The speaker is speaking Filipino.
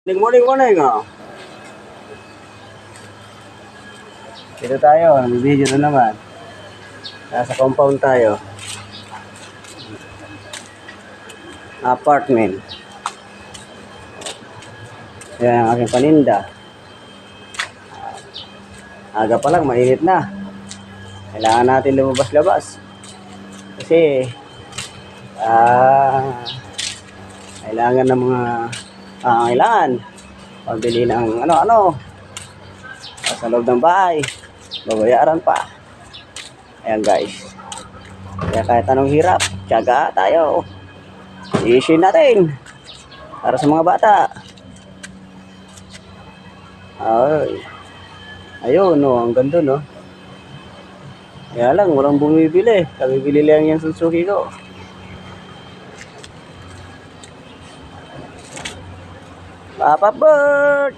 Morning, morning, oh. Dito tayo, video na naman. Nasa compound tayo. Apartment. Yan ang aking paninda. Aga pa lang, mainit na. Kailangan natin lumabas-labas. Kasi, kailangan ng mga kailangan. Pambili ng ano-ano. Sa loob ng bahay. Babayaran pa. Ayan guys. Kaya kahit anong hirap, tiyaga tayo. I-issue natin. Para sa mga bata. Ay. Ayun, no, ang ganda, no. Kaya lang, walang bumibili. Kabibili lang yung Suzuki ko. Papa Bird!